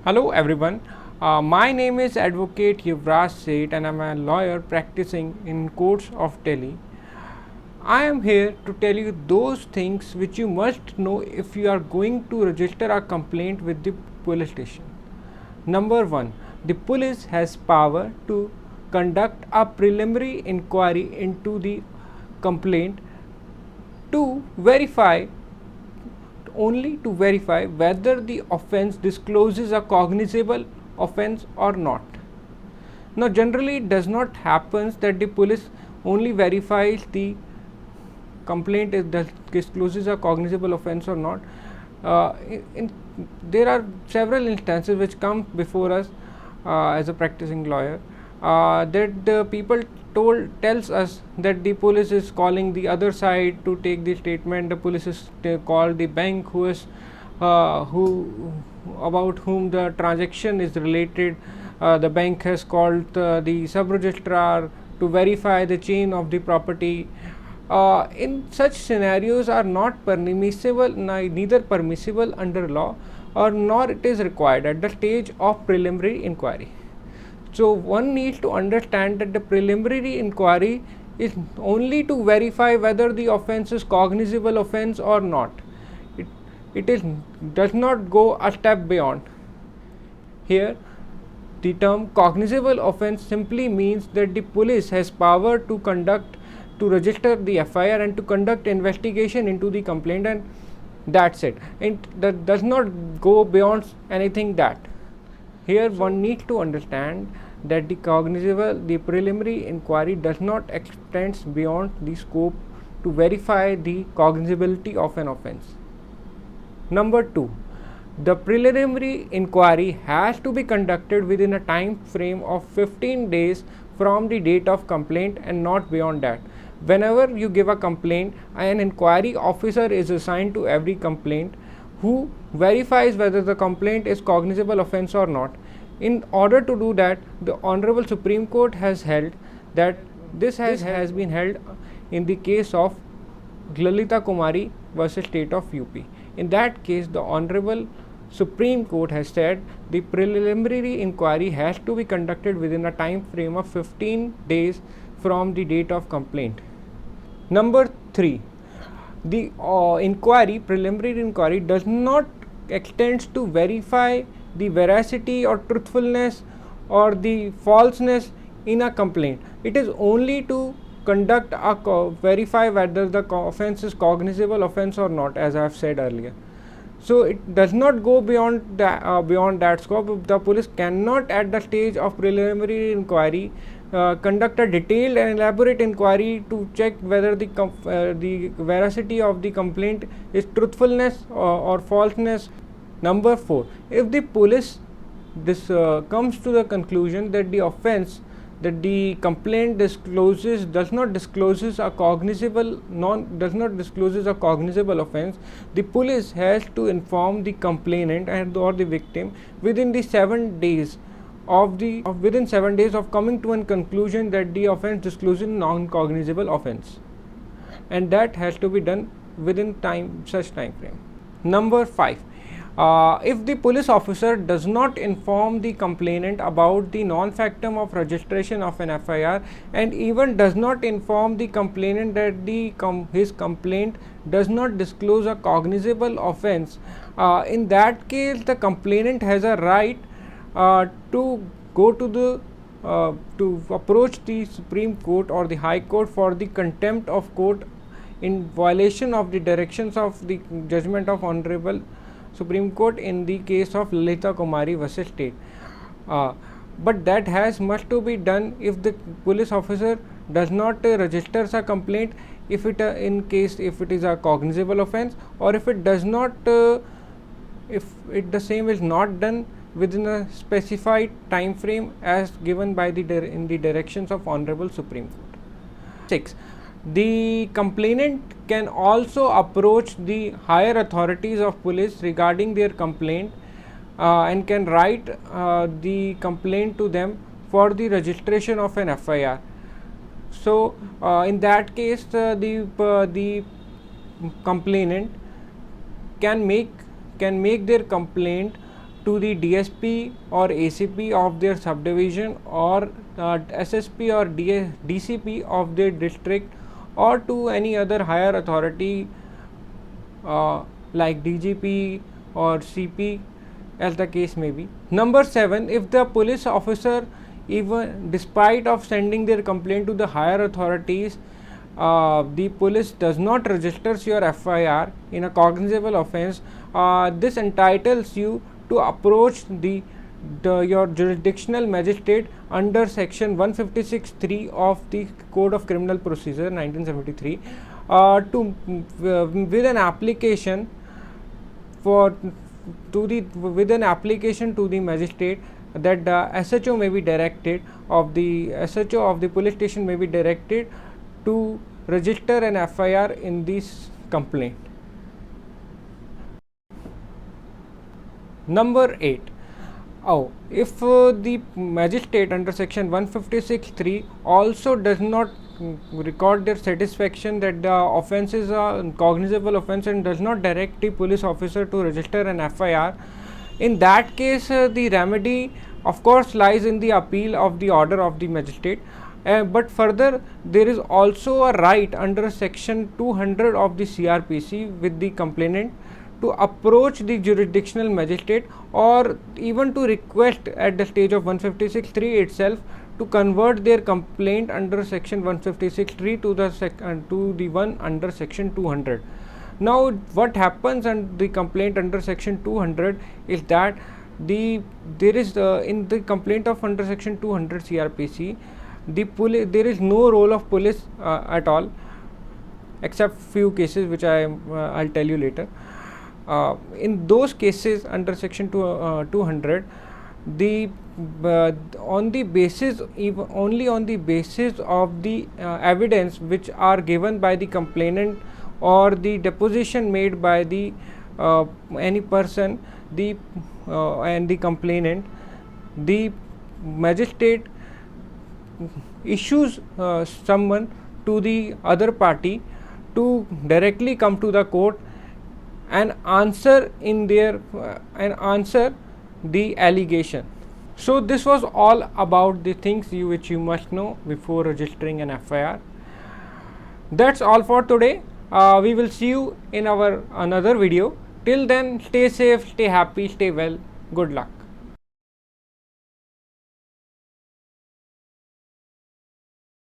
Hello everyone. My name is Advocate Yuvraj Seth and I am a lawyer practicing in courts of Delhi. I am here to tell you those things which you must know if you are going to register a complaint with the police station. Number 1. The police has power to conduct a preliminary inquiry into the complaint to verify only to verify whether the offence discloses a cognizable offence or not. Now, generally, it does not happen that the police only verifies the complaint discloses a cognizable offence or not. There are several instances which come before us as a practicing lawyer that the people tells us that the police is calling the other side to take the statement. The police is called the bank who is who about whom the transaction is related. The bank has called the sub registrar to verify the chain of the property. In such scenarios are not permissible, neither permissible under law or nor it is required at the stage of preliminary inquiry. So one needs to understand that the preliminary inquiry is only to verify whether the offence is cognizable offence or not. Does not go a step beyond. Here the term cognizable offence simply means that the police has power to register the FIR and to conduct investigation into the complaint, and that's it. And that does not go beyond anything that. Here one needs to understand that the preliminary inquiry does not extend beyond the scope to verify the cognizability of an offence. Number 2. The preliminary inquiry has to be conducted within a time frame of 15 days from the date of complaint and not beyond that. Whenever you give a complaint, an inquiry officer is assigned to every complaint who verifies whether the complaint is cognizable offence or not. In order to do that, the Honorable Supreme Court has held that this has been held in the case of Lalita Kumari versus State of UP. In that case, the Honorable Supreme Court has said the preliminary inquiry has to be conducted within a time frame of 15 days from the date of complaint. Number 3. The preliminary inquiry does not extend to verify the veracity or truthfulness or the falseness in a complaint. It is only to verify whether the offence is cognizable offence or not, as I have said earlier. So it does not go beyond that scope. The police cannot at the stage of preliminary inquiry conduct a detailed and elaborate inquiry to check whether the veracity of the complaint is truthfulness or falseness. Number 4. If the police comes to the conclusion that the offence that the complaint does not discloses a cognizable offence, the police has to inform the complainant or the victim within 7 days of coming to a conclusion that the offence discloses non-cognizable offence, and that has to be done within such time frame. Number 5. If the police officer does not inform the complainant about the non-factum of registration of an FIR and even does not inform the complainant that his complaint does not disclose a cognizable offence, in that case the complainant has a right to go to approach the Supreme Court or the High Court for the contempt of court in violation of the directions of the judgment of Honorable Supreme Court in the case of Lalita Kumari versus State. But that must to be done if the police officer does not register a complaint, if it is a cognizable offence, or if it does not the same is not done within a specified time frame as given by in the directions of Honorable Supreme Court. 6. The complainant can also approach the higher authorities of police regarding their complaint and can write the complaint to them for the registration of an FIR. So in that case the complainant can make their complaint to the DSP or ACP of their subdivision, or SSP or DCP of their district, or to any other higher authority like DGP or CP, as the case may be. Number 7, if the police officer, even despite of sending their complaint to the higher authorities, the police does not registers your FIR in a cognizable offence, this entitles you to approach your jurisdictional magistrate under section 156(3) of the Code of Criminal Procedure 1973 with an application to the magistrate, that the SHO may be directed of the SHO of the police station may be directed to register an FIR in this complaint. Number 8. If the magistrate under section 156(3) also does not record their satisfaction that the offence is a cognizable offence and does not direct the police officer to register an FIR, in that case the remedy of course lies in the appeal of the order of the magistrate. But further, there is also a right under section 200 of the CRPC with the complainant to approach the jurisdictional magistrate, or even to request at the stage of 156(3) itself to convert their complaint under section 156(3) to the one under section 200. Now, what happens and the complaint under section 200 is that there is in the complaint of under section 200 CRPC, there is no role of police at all, except few cases which I'll tell you later. In those cases under section 200, only on the basis of the evidence which are given by the complainant or the deposition made by the any person and the complainant, the magistrate issues someone to the other party to directly come to the court and answer the allegation. So this was all about the things which you must know before registering an FIR. That's all for today. We will see you in our another video. Till then, stay safe, stay happy, stay well. Good luck.